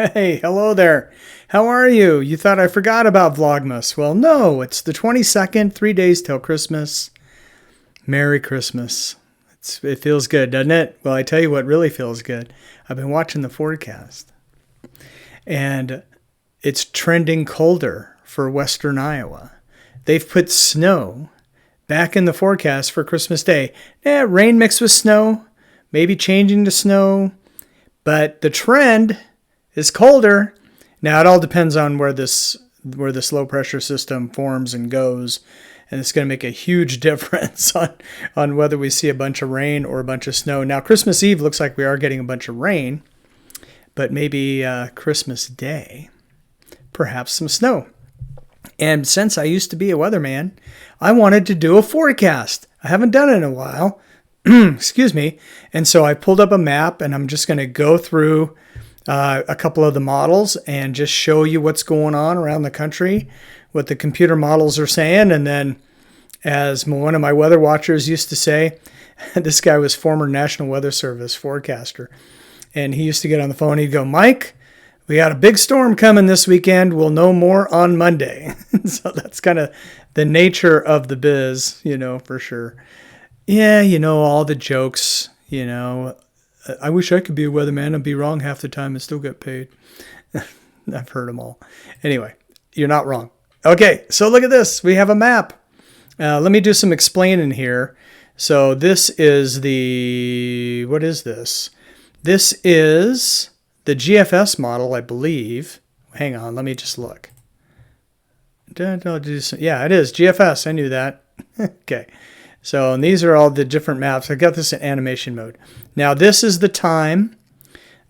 Hey, hello there. How are you? You thought I forgot about Vlogmas. Well, no, it's the 22nd, 3 days till Christmas. Merry Christmas. It feels good, doesn't it? Well, I tell you what really feels good. I've been watching the forecast, and it's trending colder for western Iowa. They've put snow back in the forecast for Christmas Day. Rain mixed with snow, maybe changing to snow, but the trend is colder. Now it all depends on where this low pressure system forms and goes, and it's going to make a huge difference on whether we see a bunch of rain or a bunch of snow. Now Christmas Eve looks like we are getting a bunch of rain, but maybe Christmas Day, perhaps some snow. And since I used to be a weatherman, I wanted to do a forecast. I haven't done it in a while. Excuse me. And so I pulled up a map, and I'm just going to go through a couple of the models and just show you what's going on around the country, what the computer models are saying. And then, as one of my weather watchers used to say, this guy was former National Weather Service forecaster, and he used to get on the phone. He'd go, "Mike, we got a big storm coming this weekend. We'll know more on Monday." So that's kind of the nature of the biz, for sure. Yeah, all the jokes, I wish I could be a weatherman and be wrong half the time and still get paid. I've heard them all. Anyway, you're not wrong. Okay, so look at this. We have a map. Let me do some explaining here. So this is what is this? This is the GFS model, I believe. Hang on, let me just look. Yeah, it is GFS. I knew that. Okay. So, and these are all the different maps. I got this in animation mode. Now, this is the time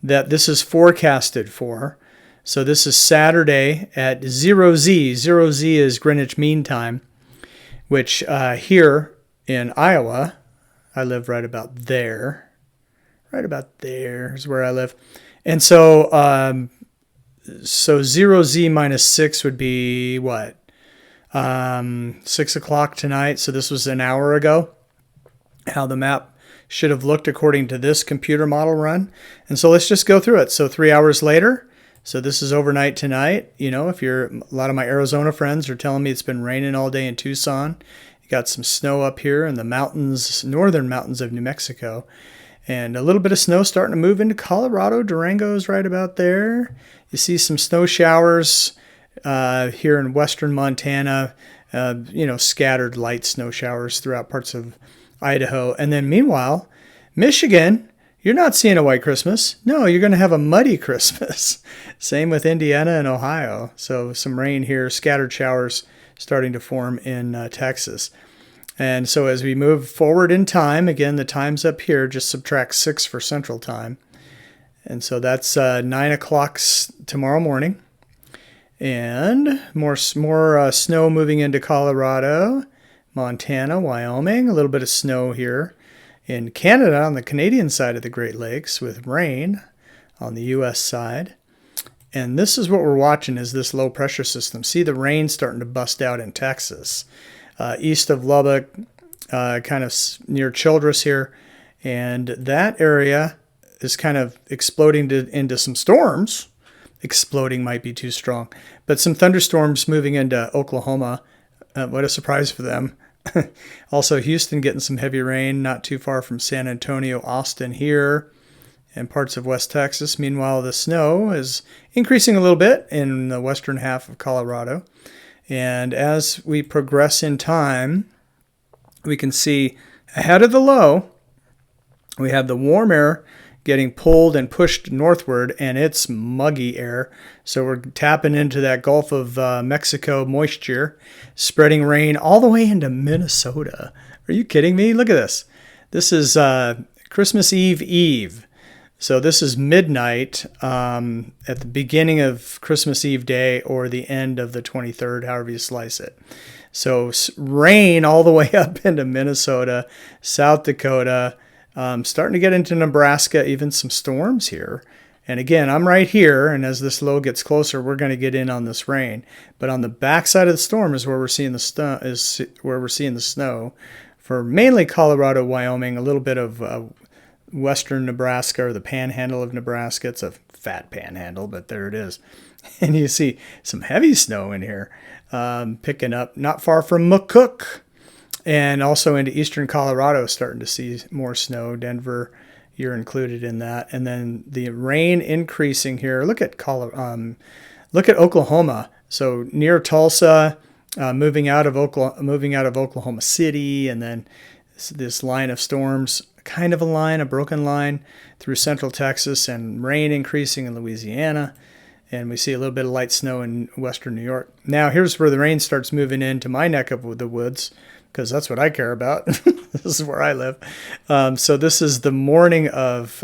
that this is forecasted for. So this is Saturday at 0Z. 0Z is Greenwich Mean Time, which here in Iowa, I live right about there. Right about there is where I live. And so 0Z minus 6 would be what? 6 o'clock tonight. So this was an hour ago, how the map should have looked according to this computer model run. And so let's just go through it. So 3 hours later, so this is overnight tonight. If a lot of my Arizona friends are telling me it's been raining all day in Tucson. You got some snow up here in the mountains, northern mountains of New Mexico, and a little bit of snow starting to move into Colorado. Durango's right about there. You see some snow showers here in western Montana, scattered light snow showers throughout parts of Idaho. And then meanwhile, Michigan, you're not seeing a white Christmas. No, you're going to have a muddy Christmas. Same with Indiana and Ohio. So some rain here, scattered showers starting to form in Texas. And so as we move forward in time, again, the time's up here, just subtract 6 for Central Time. And so that's 9 o'clock tomorrow morning. And more snow moving into Colorado, Montana, Wyoming. A little bit of snow here in Canada on the Canadian side of the Great Lakes with rain on the U.S. side. And this is what we're watching is this low pressure system. See the rain starting to bust out in Texas, east of Lubbock, kind of near Childress here. And that area is kind of exploding into some storms. Exploding might be too strong, but some thunderstorms moving into Oklahoma. What a surprise for them. Also, Houston getting some heavy rain, not too far from San Antonio, Austin here, and parts of West Texas. Meanwhile, the snow is increasing a little bit in the western half of Colorado. And as we progress in time, we can see ahead of the low, we have the warm air getting pulled and pushed northward, and it's muggy air. So we're tapping into that Gulf of Mexico moisture, spreading rain all the way into Minnesota. Are you kidding me? Look at this. This is Christmas Eve. So this is midnight at the beginning of Christmas Eve day or the end of the 23rd, however you slice it. So rain all the way up into Minnesota, South Dakota, starting to get into Nebraska, even some storms here. And again, I'm right here, and as this low gets closer, we're going to get in on this rain. But on the backside of the storm is where we're seeing the snow for mainly Colorado, Wyoming, a little bit of western Nebraska or the panhandle of Nebraska. It's a fat panhandle, but there it is. And you see some heavy snow in here, picking up not far from McCook, and also into eastern Colorado, starting to see more snow. Denver, you're included in that. And then the rain increasing here. Look at Oklahoma. So near Tulsa, moving out of Oklahoma City, and then this line of storms, kind of a broken line through central Texas, and rain increasing in Louisiana. And we see a little bit of light snow in western New York. Now, here's where the rain starts moving into my neck of the woods, because that's what I care about. This is where I live. So this is the morning of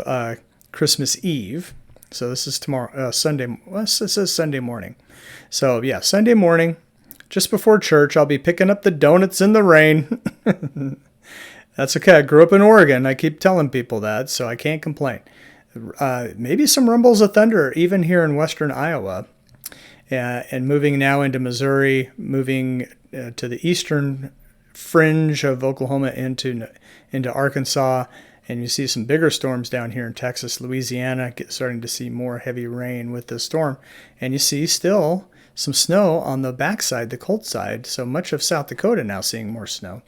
Christmas Eve. So this is tomorrow, Sunday. Well, it says Sunday morning. So yeah, Sunday morning, just before church, I'll be picking up the donuts in the rain. That's okay. I grew up in Oregon. I keep telling people that, so I can't complain. Maybe some rumbles of thunder even here in western Iowa, and moving now into Missouri, moving to the eastern fringe of Oklahoma into Arkansas, and you see some bigger storms down here in Texas, Louisiana, starting to see more heavy rain with the storm, and you see still some snow on the backside, the cold side. So much of South Dakota now seeing more snow.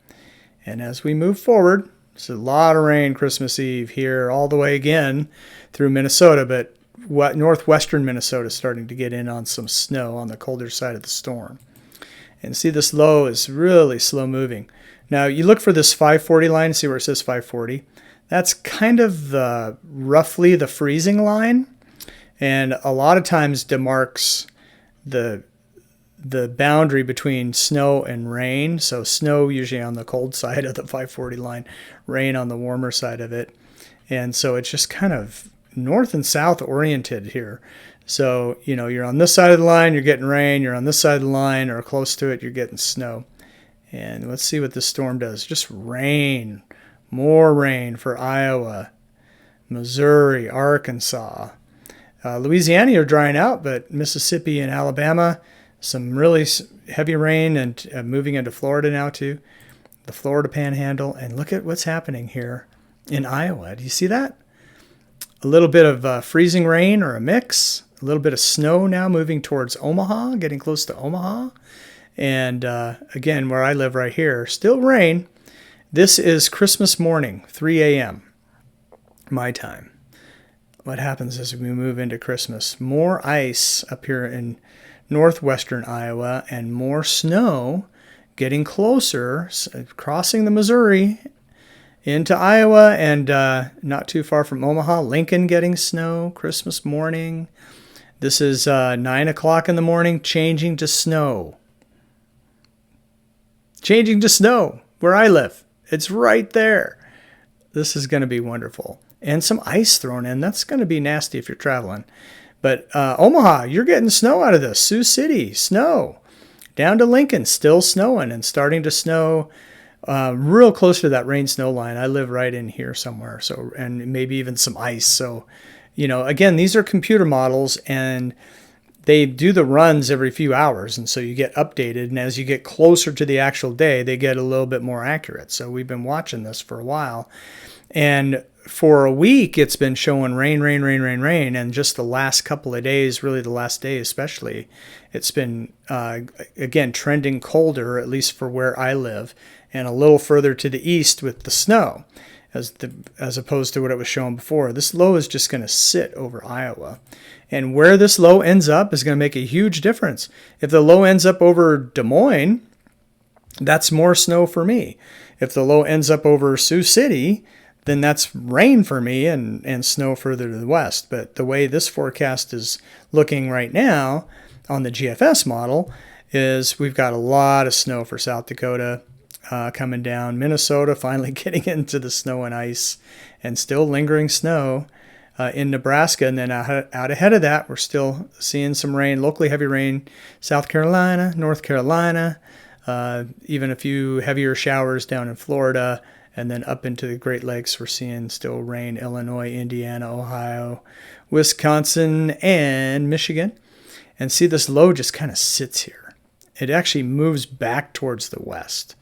And as we move forward, it's a lot of rain Christmas Eve here, all the way again through Minnesota, but northwestern Minnesota is starting to get in on some snow on the colder side of the storm. And see, this low is really slow moving. Now, you look for this 540 line, see where it says 540. That's kind of roughly the freezing line, and a lot of times demarks the boundary between snow and rain. So snow usually on the cold side of the 540 line, rain on the warmer side of it. And so it's just kind of north and south oriented here. So, you're on this side of the line, you're getting rain. You're on this side of the line or close to it, you're getting snow. And let's see what this storm does. Just rain, more rain for Iowa, Missouri, Arkansas. Louisiana, you're drying out, but Mississippi and Alabama, some really heavy rain, and moving into Florida now too, the Florida Panhandle. And look at what's happening here in Iowa. Do you see that? A little bit of freezing rain or a mix, a little bit of snow now moving towards Omaha, getting close to Omaha. And again, where I live right here, still rain. This is Christmas morning, 3 a.m. my time. What happens as we move into Christmas? More ice up here in northwestern Iowa, and more snow getting closer, crossing the Missouri into Iowa, and not too far from Omaha. Lincoln getting snow Christmas morning. This is 9 o'clock in the morning, changing to snow. Changing to snow where I live. It's right there. This is going to be wonderful. And some ice thrown in. That's going to be nasty if you're traveling. But Omaha, you're getting snow out of this. Sioux City, snow. Down to Lincoln, still snowing and starting to snow real close to that rain-snow line. I live right in here somewhere, so, and maybe even some ice. So, again, these are computer models, and they do the runs every few hours, and so you get updated. And as you get closer to the actual day, they get a little bit more accurate. So we've been watching this for a while. And for a week, it's been showing rain, rain, rain, rain, rain. And just the last couple of days, really the last day especially, it's been, again, trending colder, at least for where I live, and a little further to the east with the snow, as opposed to what it was showing before. This low is just going to sit over Iowa. And where this low ends up is going to make a huge difference. If the low ends up over Des Moines, that's more snow for me. If the low ends up over Sioux City, then that's rain for me and snow further to the west. But the way this forecast is looking right now on the GFS model is we've got a lot of snow for South Dakota coming down. Minnesota finally getting into the snow and ice, and still lingering snow in Nebraska. And then out ahead of that, we're still seeing some rain, locally heavy rain, South Carolina, North Carolina, even a few heavier showers down in Florida. And then up into the Great Lakes, we're seeing still rain, Illinois, Indiana, Ohio, Wisconsin, and Michigan. And see, this low just kind of sits here. It actually moves back towards the west,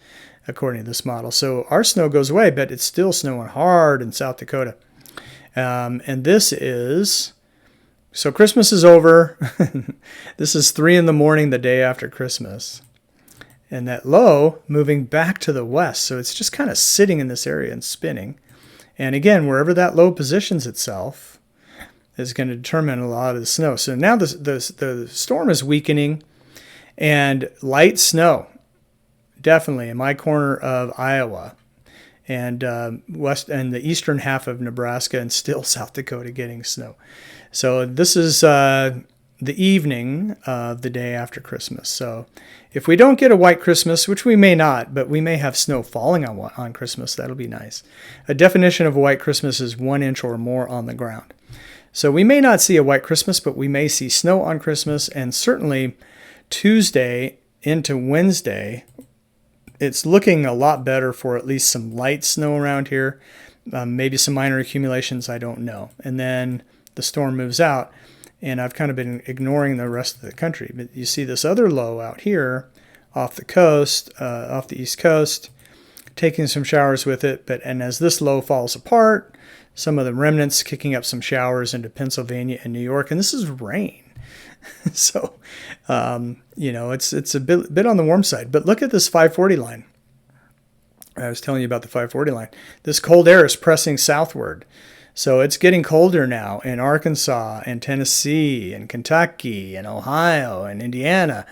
according to this model. So our snow goes away, but it's still snowing hard in South Dakota. And this is So Christmas is over. This is 3 in the morning the day after Christmas. And that low moving back to the west. So it's just kind of sitting in this area and spinning. And again, wherever that low positions itself is going to determine a lot of the snow. So now the storm is weakening, and light snow, definitely in my corner of Iowa and west and the eastern half of Nebraska, and still South Dakota getting snow. So this is the evening of the day after Christmas. So if we don't get a white Christmas, which we may not, but we may have snow falling on Christmas, that'll be nice. A definition of a white Christmas is 1 inch or more on the ground. So we may not see a white Christmas, but we may see snow on Christmas, and certainly Tuesday into Wednesday, it's looking a lot better for at least some light snow around here. Maybe some minor accumulations, I don't know. And then the storm moves out, and I've kind of been ignoring the rest of the country. But you see this other low out here off the coast, off the East Coast, taking some showers with it. And as this low falls apart, some of the remnants kicking up some showers into Pennsylvania and New York, and this is rain. So, it's a bit on the warm side. But look at this 540 line. I was telling you about the 540 line. This cold air is pressing southward. So it's getting colder now in Arkansas and Tennessee and Kentucky and Ohio and Indiana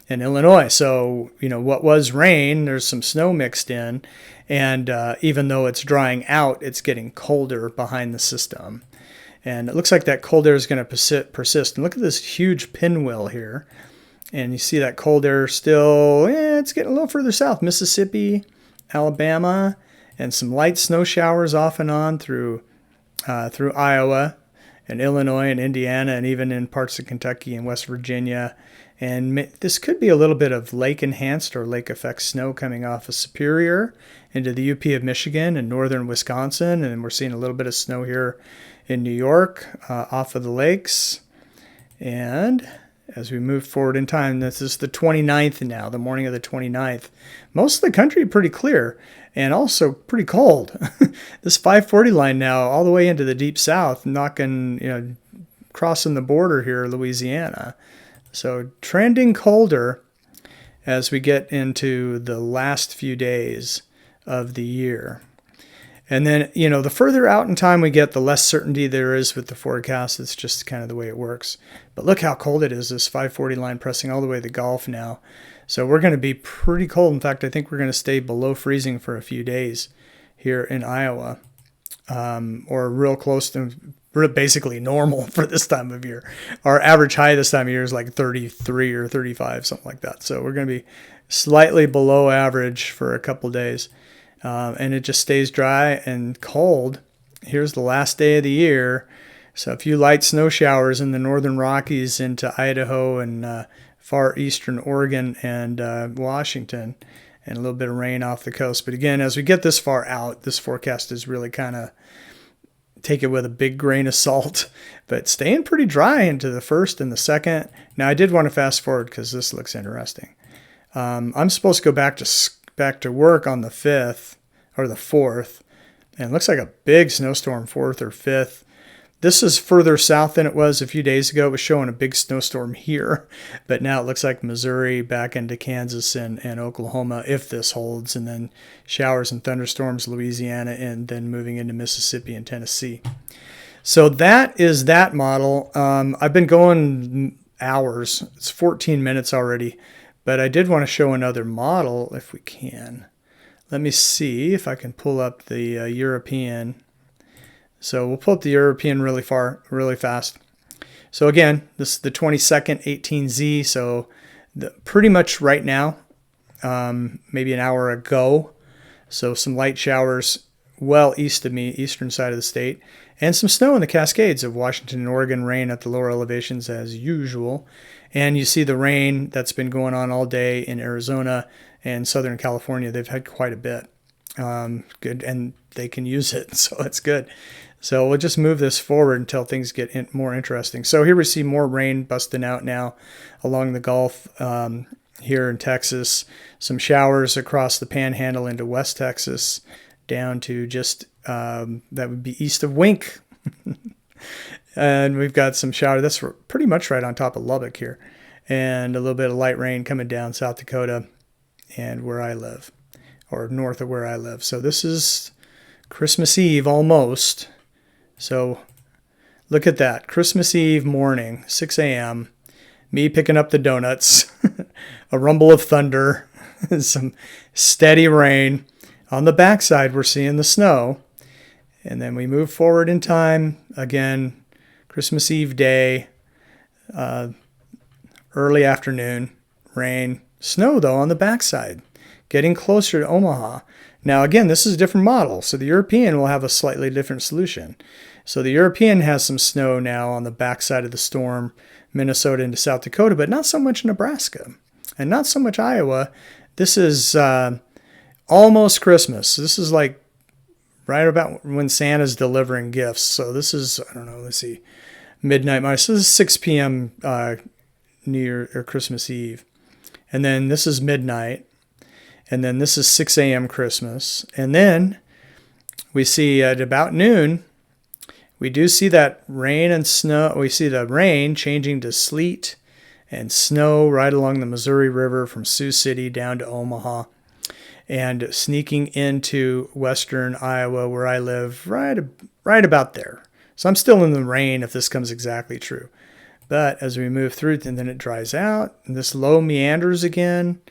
and Illinois. So, what was rain, there's some snow mixed in. And even though it's drying out, it's getting colder behind the system. And it looks like that cold air is going to persist. And look at this huge pinwheel here. And you see that cold air still, it's getting a little further south. Mississippi, Alabama, and some light snow showers off and on through Iowa and Illinois and Indiana, and even in parts of Kentucky and West Virginia. And this could be a little bit of lake-enhanced or lake effect snow coming off of Superior into the UP of Michigan and northern Wisconsin. And we're seeing a little bit of snow here in New York off of the lakes. And as we move forward in time, this is the 29th now, the morning of the 29th. Most of the country pretty clear and also pretty cold. This 540 line now all the way into the deep south, crossing the border here, Louisiana. So trending colder as we get into the last few days of the year. And then, the further out in time we get, the less certainty there is with the forecast. It's just kind of the way it works. But look how cold it is, this 540 line pressing all the way to the Gulf now. So we're going to be pretty cold. In fact, I think we're going to stay below freezing for a few days here in Iowa, or real close to basically normal for this time of year. Our average high this time of year is like 33 or 35, something like that. So we're going to be slightly below average for a couple days. And it just stays dry and cold. Here's the last day of the year. So a few light snow showers in the northern Rockies into Idaho and far eastern Oregon and Washington, and a little bit of rain off the coast. But again, as we get this far out, this forecast is really kind of take it with a big grain of salt, but staying pretty dry into the 1st and the 2nd. Now, I did want to fast forward because this looks interesting. I'm supposed to go back to work on the 5th or the 4th, and it looks like a big snowstorm, 4th or 5th. This is further south than it was a few days ago. It was showing a big snowstorm here, but now it looks like Missouri back into Kansas and Oklahoma if this holds, and then showers and thunderstorms, Louisiana, and then moving into Mississippi and Tennessee. So that is that model. I've been going hours. It's 14 minutes already, but I did want to show another model if we can. Let me see if I can pull up the European. So we'll pull up the European really fast. So again, this is the 22nd 18Z. So pretty much right now, maybe an hour ago. So some light showers well east of me, eastern side of the state, and some snow in the Cascades of Washington and Oregon, rain at the lower elevations as usual. And you see the rain that's been going on all day in Arizona and Southern California. They've had quite a bit. Good, and they can use it, so that's good. So we'll just move this forward until things get more interesting. So here we see more rain busting out now along the Gulf here in Texas. Some showers across the Panhandle into West Texas down to just that would be east of Wink. And we've got some shower. That's pretty much right on top of Lubbock here. And a little bit of light rain coming down South Dakota and where I live, or north of where I live. So this is Christmas Eve almost. So look at that. Christmas Eve morning, 6 a.m. Me picking up the donuts, a rumble of thunder, some steady rain. On the backside, we're seeing the snow. And then we move forward in time. Again, Christmas Eve day, early afternoon, rain. Snow, though, on the backside, getting closer to Omaha. Now, again, this is a different model, so the European will have a slightly different solution. So the European has some snow now on the backside of the storm, Minnesota into South Dakota, but not so much Nebraska, and not so much Iowa. This is almost Christmas. This is like right about when Santa's delivering gifts. So this is, I don't know, let's see, midnight. So this is 6 p.m. New Year or Christmas Eve. And then this is midnight. And then this is 6 a.m. Christmas. And then we see at about noon, we do see that rain and snow. We see the rain changing to sleet and snow right along the Missouri River from Sioux City down to Omaha and sneaking into western Iowa where I live right about there. So I'm still in the rain if this comes exactly true. But as we move through, and then it dries out, and this low meanders again.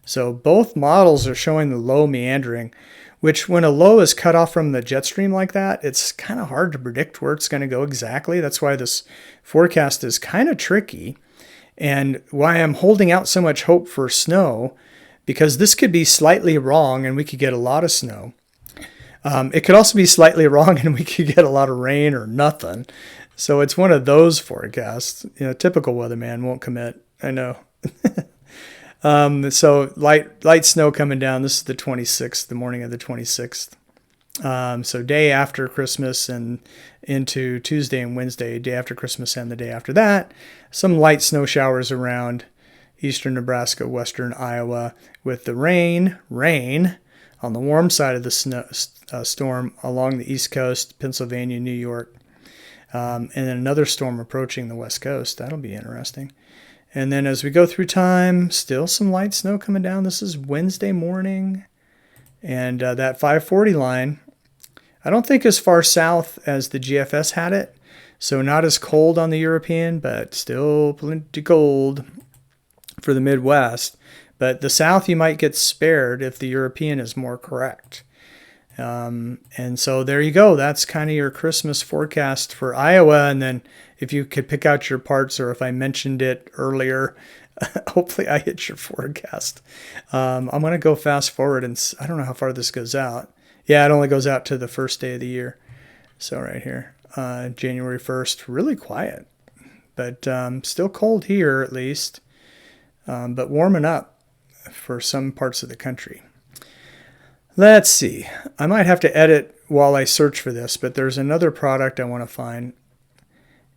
So both models are showing the low meandering, which when a low is cut off from the jet stream like that, it's kind of hard to predict where it's going to go exactly. That's why this forecast is kind of tricky, and why I'm holding out so much hope for snow, because this could be slightly wrong and we could get a lot of snow. It could also be slightly wrong and we could get a lot of rain or nothing. So it's one of those forecasts. You know, typical weatherman won't commit. I know. So light snow coming down. This is the 26th, the morning of the 26th. So day after Christmas and into Tuesday and Wednesday, day after Christmas and the day after that, some light snow showers around eastern Nebraska, western Iowa, with the rain on the warm side of the storm along the East Coast, Pennsylvania, New York, and then another storm approaching the West Coast. That'll be interesting. And then as we go through time, still some light snow coming down. This is Wednesday morning. And that 540 line, I don't think as far south as the GFS had it. So not as cold on the European, but still plenty cold for the Midwest. But the South you might get spared if the European is more correct. And so there you go. That's kind of your Christmas forecast for Iowa. And then if you could pick out your parts, or if I mentioned it earlier, hopefully I hit your forecast. I'm going to go fast forward, and I don't know how far this goes out. Yeah, it only goes out to the first day of the year. So right here, January 1st, really quiet, but still cold here at least, but warming up for some parts of the country. Let's see. I might have to edit while I search for this, but there's another product I want to find,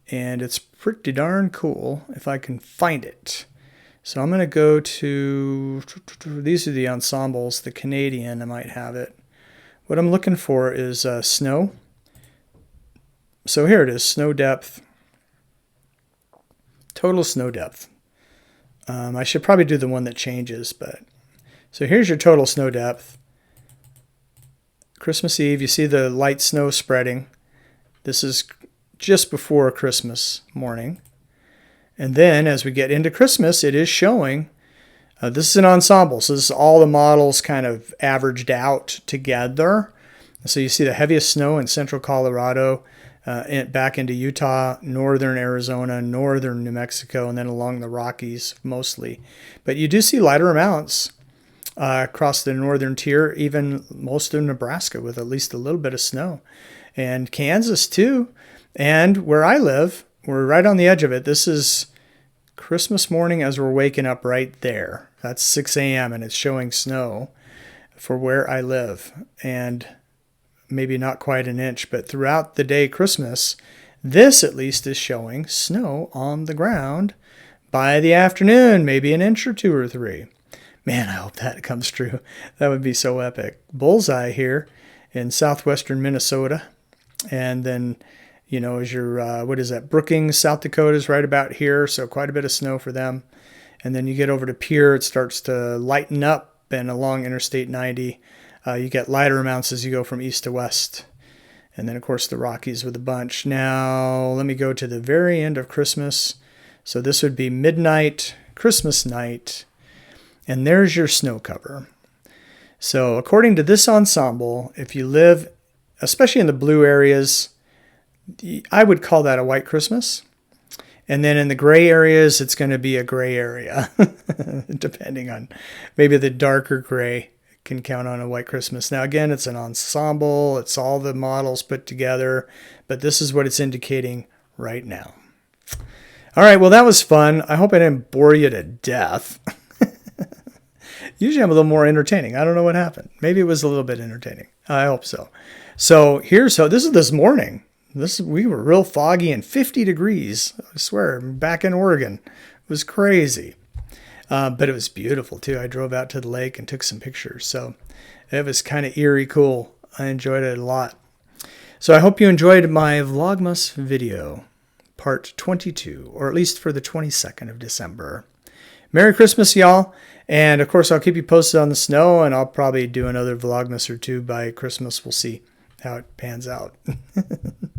and it's pretty darn cool if I can find it. So I'm going to go to, these are the ensembles, the Canadian, I might have it. What I'm looking for is snow. So here it is, snow depth, total snow depth. I should probably do the one that changes, but so here's your total snow depth. Christmas Eve, you see the light snow spreading. This is just before Christmas morning. And then as we get into Christmas, it is showing, this is an ensemble. So this is all the models kind of averaged out together. So you see the heaviest snow in central Colorado, back into Utah, northern Arizona, northern New Mexico, and then along the Rockies mostly. But you do see lighter amounts across the northern tier, even most of Nebraska with at least a little bit of snow. And Kansas too. And where I live, we're right on the edge of it. This is Christmas morning as we're waking up right there. That's 6 a.m. and it's showing snow for where I live. And maybe not quite an inch, but throughout the day Christmas, this at least is showing snow on the ground. By the afternoon, maybe an inch or two or three. Man, I hope that comes true. That would be so epic. Bullseye here in southwestern Minnesota. And then you know, as your, what is that? Brookings, South Dakota is right about here. So quite a bit of snow for them. And then you get over to Pierre, it starts to lighten up, and along Interstate 90, you get lighter amounts as you go from east to west. And then, of course, the Rockies with a bunch. Now, let me go to the very end of Christmas. So this would be midnight, Christmas night, and there's your snow cover. So according to this ensemble, if you live, especially in the blue areas, I would call that a white Christmas. And then in the gray areas, it's going to be a gray area, depending on maybe the darker gray can count on a white Christmas. Now, again, it's an ensemble. It's all the models put together, but this is what it's indicating right now. All right, well, that was fun. I hope I didn't bore you to death. Usually I'm a little more entertaining. I don't know what happened. Maybe it was a little bit entertaining. I hope so. So this is this morning. We were real foggy and 50 degrees. I swear, back in Oregon. It was crazy. But it was beautiful too. I drove out to the lake and took some pictures. So it was kind of eerie cool. I enjoyed it a lot. So I hope you enjoyed my Vlogmas video, part 22, or at least for the 22nd of December. Merry Christmas, y'all. And of course, I'll keep you posted on the snow, and I'll probably do another Vlogmas or two by Christmas. We'll see how it pans out.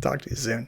Talk to you soon.